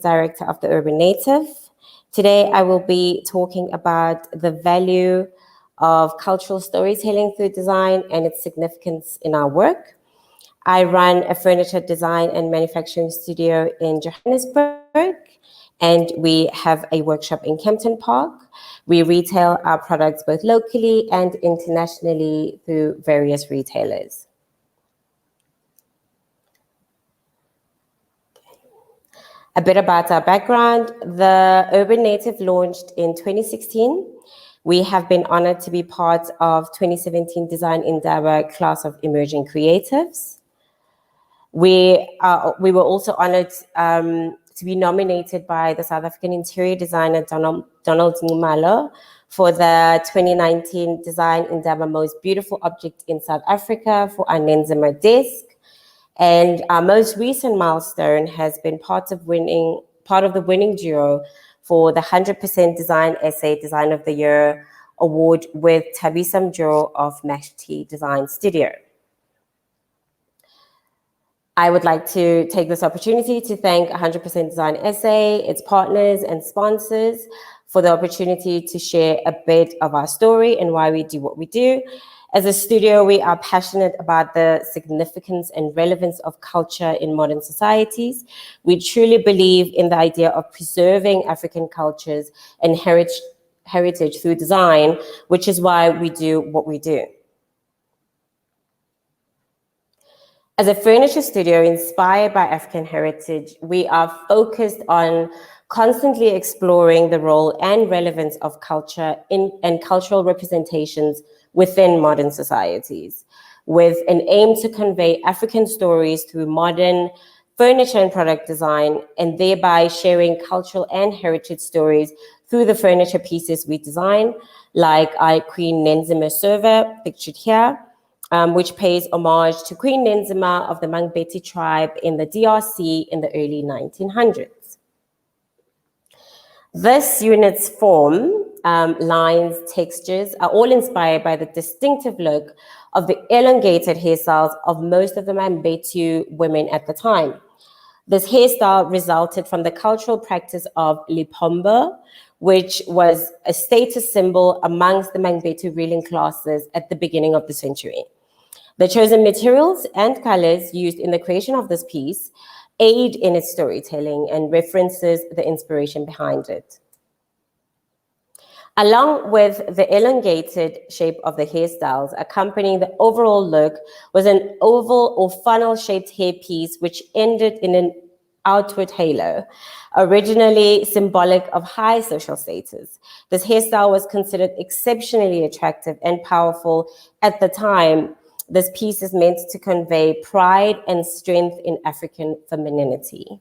Director of the Urbanative. Today, I will be talking about the value of cultural storytelling through design and its significance in our work. I run a furniture design and manufacturing studio in Johannesburg, and we have a workshop in Kempton Park. We retail our products both locally and internationally through various retailers. A bit about our background. The Urbanative launched in 2016. We have been honored to be part of 2017 Design Indaba class of emerging creatives. We were also honored to be nominated by the South African interior designer Donald Ngumalo for the 2019 Design Indaba Most Beautiful Object in South Africa for our Nenzima desk. And our most recent milestone has been part of the winning duo for the 100% Design Essay Design of the Year award with Thabisa Mjoro of Mashti Design Studio. I would like to take this opportunity to thank 100% Design Essay, its partners and sponsors for the opportunity to share a bit of our story and why we do what we do. As a studio, we are passionate about the significance and relevance of culture in modern societies. We truly believe in the idea of preserving African cultures and heritage through design, which is why we do what we do. As a furniture studio inspired by African heritage, we are focused on constantly exploring the role and relevance of culture and cultural representations within modern societies, with an aim to convey African stories through modern furniture and product design, and thereby sharing cultural and heritage stories through the furniture pieces we design, like our Queen Nenzima server, pictured here, which pays homage to Queen Nenzima of the Mangbetu tribe in the DRC in the early 1900s. This unit's form, lines, textures are all inspired by the distinctive look of the elongated hairstyles of most of the Mangbetu women at the time. This hairstyle resulted from the cultural practice of lipombo, which was a status symbol amongst the Mangbetu ruling classes at the beginning of the century. The chosen materials and colors used in the creation of this piece aid in its storytelling and references the inspiration behind it. Along with the elongated shape of the hairstyles, accompanying the overall look was an oval or funnel-shaped hairpiece which ended in an outward halo, originally symbolic of high social status. This hairstyle was considered exceptionally attractive and powerful at the time. This piece is meant to convey pride and strength in African femininity.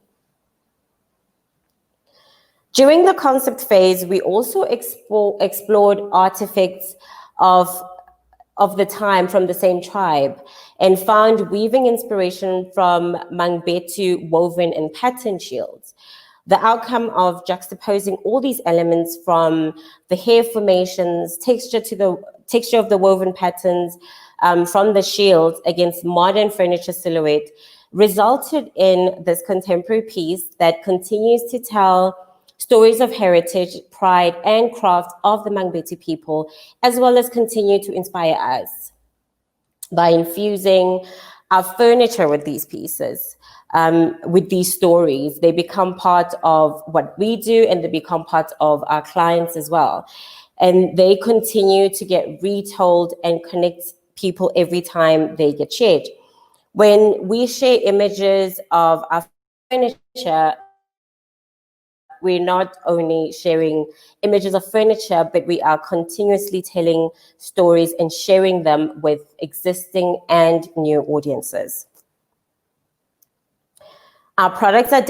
During the concept phase, we also explored artifacts of the time from the same tribe and found weaving inspiration from Mangbetu woven and pattern shields. The outcome of juxtaposing all these elements, from the hair formations, texture of the woven patterns, from the shields against modern furniture silhouette, resulted in this contemporary piece that continues to tell stories of heritage, pride, and craft of the Mangbetu people, as well as continue to inspire us by infusing our furniture with these pieces, with these stories. They become part of what we do, and they become part of our clients as well. And they continue to get retold and connect people every time they get shared. When we share images of our furniture, we're not only sharing images of furniture, but we are continuously telling stories and sharing them with existing and new audiences. Our products are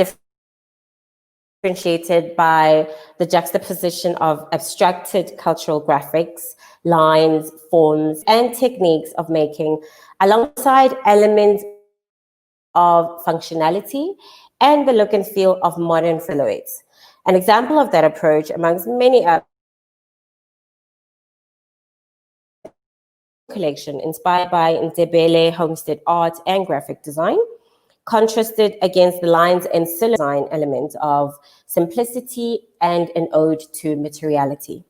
differentiated by the juxtaposition of abstracted cultural graphics, lines, forms, and techniques of making, alongside elements of functionality and the look and feel of modern silhouettes. An example of that approach, amongst many others, collection inspired by Ndebele homestead art and graphic design. contrasted against the lines and silhouette design element of simplicity and an ode to materiality.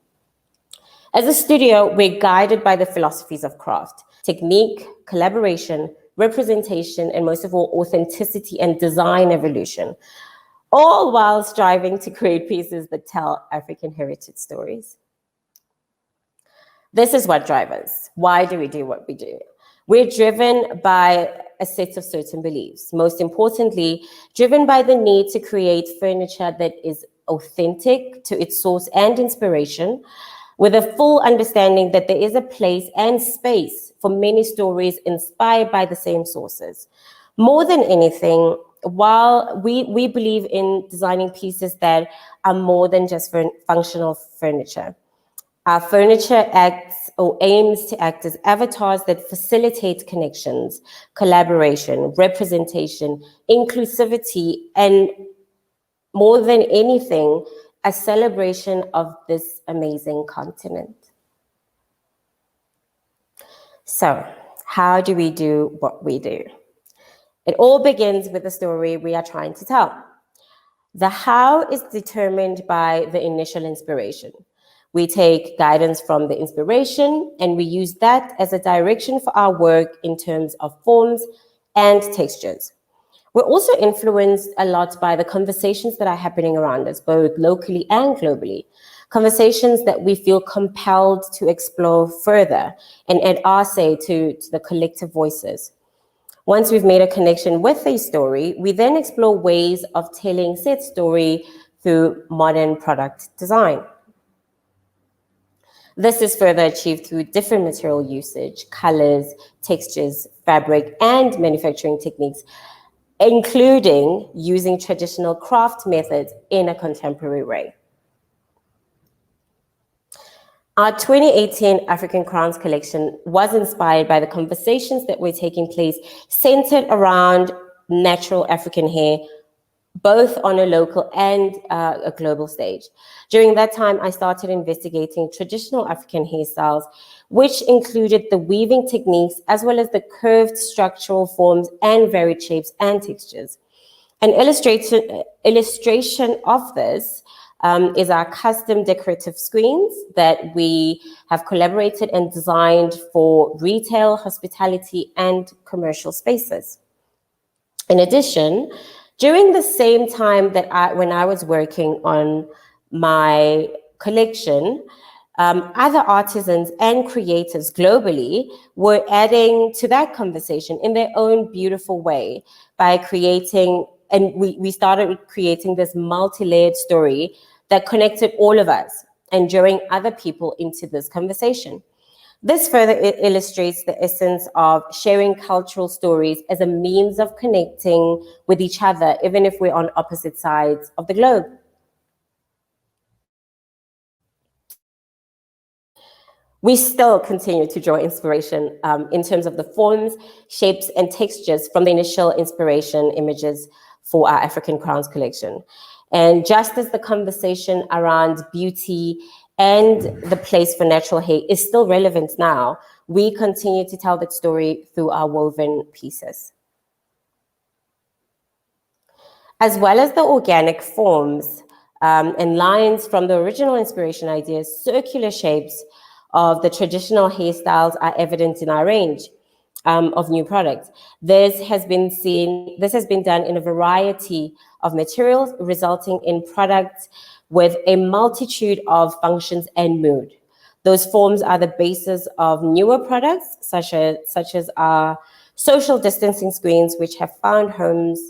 As a studio, we're guided by the philosophies of craft, technique, collaboration, representation, and most of all, authenticity and design evolution, all while striving to create pieces that tell African heritage stories. This is what drives us. Why do we do what we do? We're driven by a set of certain beliefs. Most importantly, driven by the need to create furniture that is authentic to its source and inspiration, with a full understanding that there is a place and space for many stories inspired by the same sources. More than anything, while we believe in designing pieces that are more than just functional furniture, our furniture acts or aims to act as avatars that facilitate connections, collaboration, representation, inclusivity, and more than anything, a celebration of this amazing continent. So, how do we do what we do? It all begins with the story we are trying to tell. The how is determined by the initial inspiration. We take guidance from the inspiration and we use that as a direction for our work in terms of forms and textures. We're also influenced a lot by the conversations that are happening around us, both locally and globally. Conversations that we feel compelled to explore further and add our say to the collective voices. Once we've made a connection with a story, we then explore ways of telling said story through modern product design. This is further achieved through different material usage, colors, textures, fabric, and manufacturing techniques, including using traditional craft methods in a contemporary way. Our 2018 African Crowns collection was inspired by the conversations that were taking place centered around natural African hair, both on a local and a global stage. During that time, I started investigating traditional African hairstyles, which included the weaving techniques as well as the curved structural forms and varied shapes and textures. An illustration of this is our custom decorative screens that we have collaborated and designed for retail, hospitality, and commercial spaces. In addition, during the same time that when I was working on my collection, other artisans and creators globally were adding to that conversation in their own beautiful way by creating, and we started creating this multi-layered story that connected all of us and drawing other people into this conversation. This further illustrates the essence of sharing cultural stories as a means of connecting with each other, even if we're on opposite sides of the globe. We still continue to draw inspiration in terms of the forms, shapes, and textures from the initial inspiration images for our African Crowns collection. And just as the conversation around beauty and the place for natural hair is still relevant now, we continue to tell that story through our woven pieces. As well as the organic forms and lines from the original inspiration ideas, circular shapes of the traditional hairstyles are evident in our range of new products. This has been done in a variety of materials, resulting in products with a multitude of functions and mood. Those forms are the basis of newer products, such as our social distancing screens, which have found homes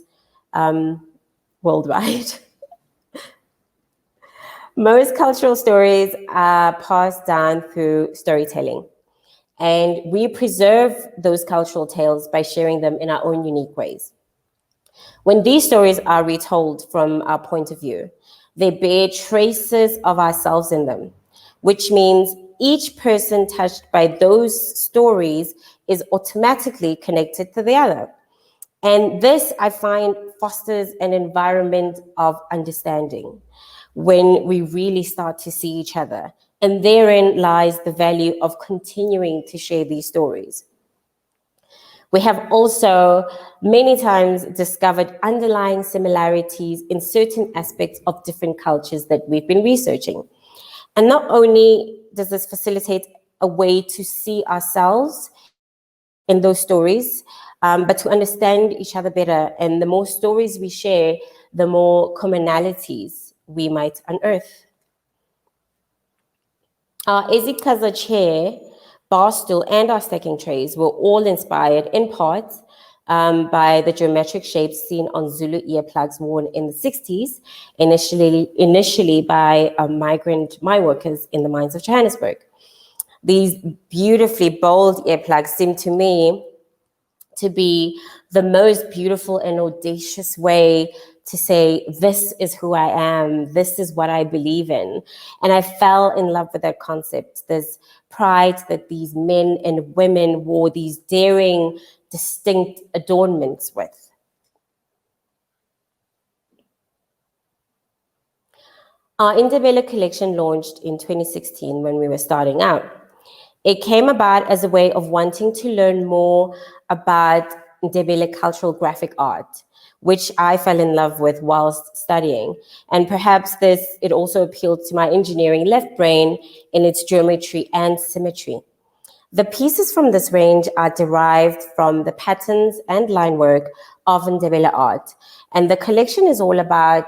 worldwide. Most cultural stories are passed down through storytelling, and we preserve those cultural tales by sharing them in our own unique ways. When these stories are retold from our point of view, they bear traces of ourselves in them, which means each person touched by those stories is automatically connected to the other. And this, I find, fosters an environment of understanding when we really start to see each other. And therein lies the value of continuing to share these stories. We have also many times discovered underlying similarities in certain aspects of different cultures that we've been researching. And not only does this facilitate a way to see ourselves in those stories, but to understand each other better. And the more stories we share, the more commonalities we might unearth. Our Ezikaza chair, bar stool, and our stacking trays were all inspired in part by the geometric shapes seen on Zulu earplugs worn in the 60s, initially by migrant mine workers in the mines of Johannesburg. These beautifully bold earplugs seem to me to be the most beautiful and audacious way to say, this is who I am, this is what I believe in. And I fell in love with that concept, this pride that these men and women wore these daring, distinct adornments with. Our Indabella collection launched in 2016 when we were starting out. It came about as a way of wanting to learn more about Ndebele cultural graphic art, which I fell in love with whilst studying. And perhaps it also appealed to my engineering left brain in its geometry and symmetry. The pieces from this range are derived from the patterns and line work of Ndebele art. And the collection is all about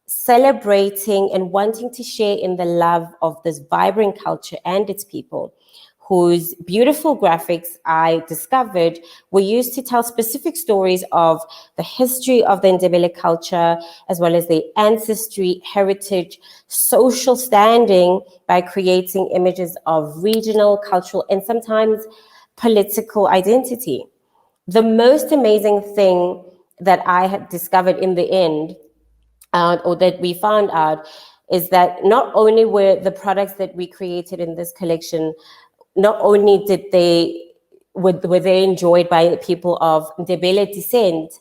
celebrating and wanting to share in the love of this vibrant culture and its people, whose beautiful graphics I discovered were used to tell specific stories of the history of the Ndebele culture, as well as their ancestry, heritage, social standing, by creating images of regional, cultural, and sometimes political identity. The most amazing thing that I had discovered in the end, or that we found out, is that not only were the products that we created in this collection, not only were they enjoyed by people of Ndebele descent,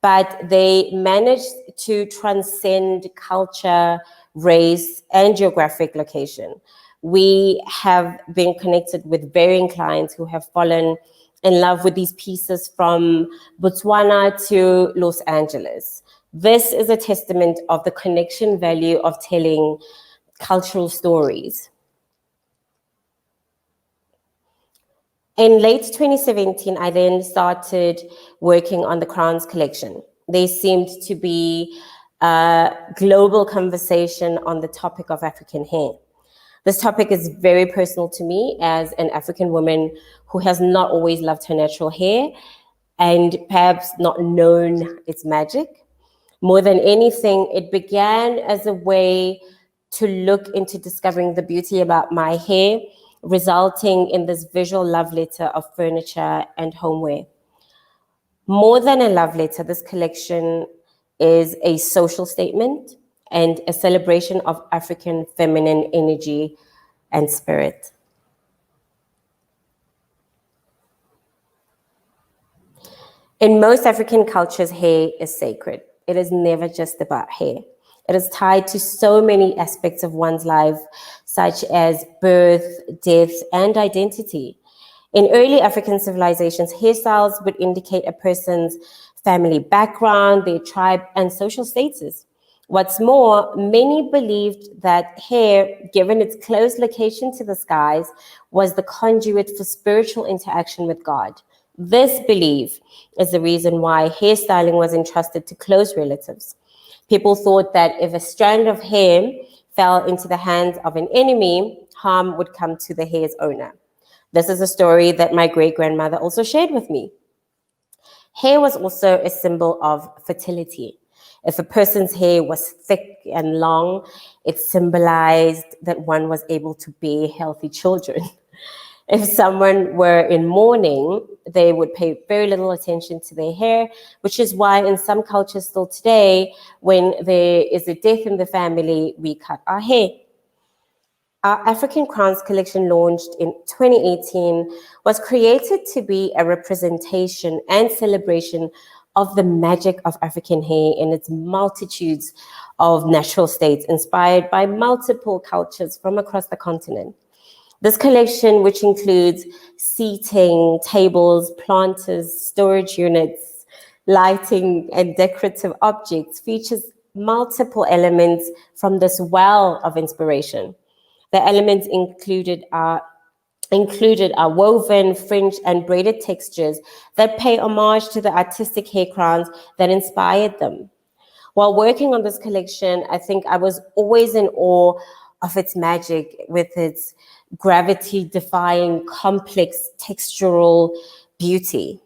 but they managed to transcend culture, race, and geographic location. We have been connected with varying clients who have fallen in love with these pieces from Botswana to Los Angeles. This is a testament of the connection value of telling cultural stories. In late 2017, I then started working on the Crowns collection. There seemed to be a global conversation on the topic of African hair. This topic is very personal to me as an African woman who has not always loved her natural hair and perhaps not known its magic. More than anything, it began as a way to look into discovering the beauty about my hair, resulting in this visual love letter of furniture and homeware. More than a love letter, this collection is a social statement and a celebration of African feminine energy and spirit. In most African cultures, hair is sacred. It is never just about hair. It is tied to so many aspects of one's life, such as birth, death, and identity. In early African civilizations, hairstyles would indicate a person's family background, their tribe, and social status. What's more, many believed that hair, given its close location to the skies, was the conduit for spiritual interaction with God. This belief is the reason why hairstyling was entrusted to close relatives. People thought that if a strand of hair fell into the hands of an enemy, harm would come to the hair's owner. This is a story that my great-grandmother also shared with me. Hair was also a symbol of fertility. If a person's hair was thick and long, it symbolized that one was able to bear healthy children. If someone were in mourning, they would pay very little attention to their hair, which is why in some cultures still today, when there is a death in the family, we cut our hair. Our African Crowns collection, launched in 2018, was created to be a representation and celebration of the magic of African hair in its multitudes of natural states, inspired by multiple cultures from across the continent. This collection, which includes seating, tables, planters, storage units, lighting, and decorative objects, features multiple elements from this well of inspiration. The elements included are woven, fringed, and braided textures that pay homage to the artistic hair crowns that inspired them. While working on this collection, I think I was always in awe of its magic, with its gravity-defying, complex textural beauty.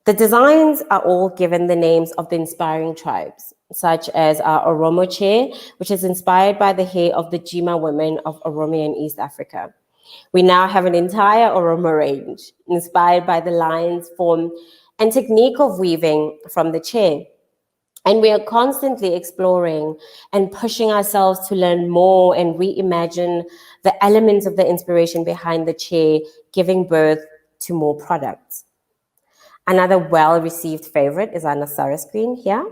The designs are all given the names of the inspiring tribes, such as our Oromo chair, which is inspired by the hair of the Jima women of Oromia in East Africa. We now have an entire Oromo range, inspired by the lines, form, and technique of weaving from the chair. And we are constantly exploring and pushing ourselves to learn more and reimagine the elements of the inspiration behind the chair, giving birth to more products. Another well-received favorite is our Nasara screen here,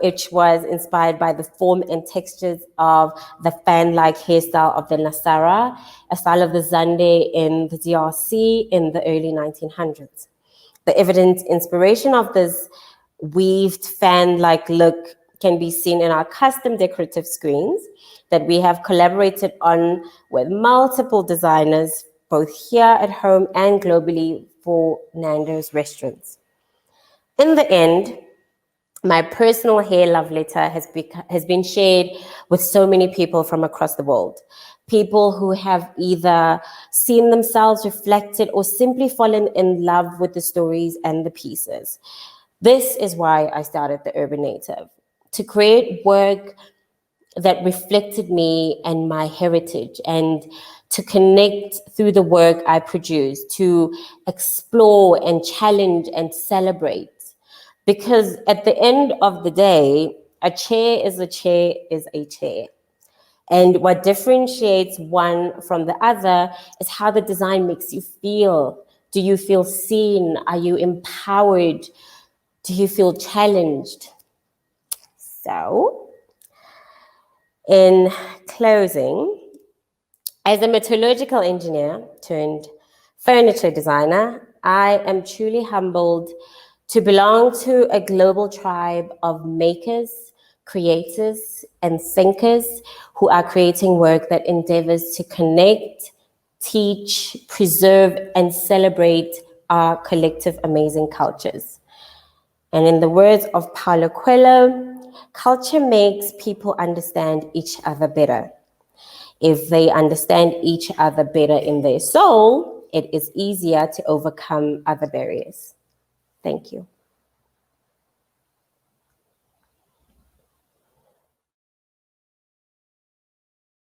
which was inspired by the form and textures of the fan-like hairstyle of the Nasara, a style of the Zande in the DRC in the early 1900s. The evident inspiration of this weaved fan-like look can be seen in our custom decorative screens that we have collaborated on with multiple designers, both here at home and globally, for Nando's restaurants. In the end, my personal hair love letter has been shared with so many people from across the world. People who have either seen themselves reflected or simply fallen in love with the stories and the pieces. This is why I started the Urbanative, to create work that reflected me and my heritage, and to connect through the work I produce, to explore and challenge and celebrate. Because at the end of the day, a chair is a chair is a chair. And what differentiates one from the other is how the design makes you feel. Do you feel seen? Are you empowered? Do you feel challenged? So, in closing, as a metallurgical engineer turned furniture designer, I am truly humbled to belong to a global tribe of makers, creators, and thinkers who are creating work that endeavors to connect, teach, preserve, and celebrate our collective amazing cultures. And in the words of Paulo Coelho, culture makes people understand each other better. If they understand each other better in their soul, it is easier to overcome other barriers. Thank you.